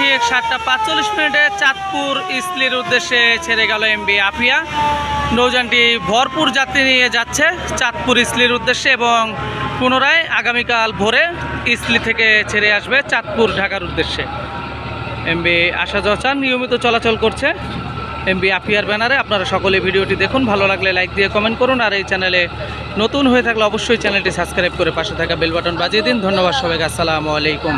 ঠিক 7:45 চাঁদপুর ইসলির উদ্দেশ্যে ছেড়ে গেল এমবি আফিয়া। নৌযানটি ভরপুর যাত্রী নিয়ে যাচ্ছে চাঁদপুর ইসলির উদ্দেশ্যে এবং পুনরায় আগামীকাল ভোরে ইসলি থেকে ছেড়ে আসবে চাঁদপুর ঢাকার উদ্দেশ্যে। এমবি আসা যাওয়া নিয়মিত চলাচল করছে এমবি আফিয়ার ব্যানারে। আপনারা সকলে ভিডিওটি দেখুন, ভালো লাগলে লাইক দিয়ে কমেন্ট করুন, আর এই চ্যানেলে নতুন হয়ে থাকলে অবশ্যই চ্যানেলটি সাবস্ক্রাইব করে পাশে থাকা বেল বাটন বাজিয়ে দিন। ধন্যবাদ সবাইকে, আসসালামু আলাইকুম।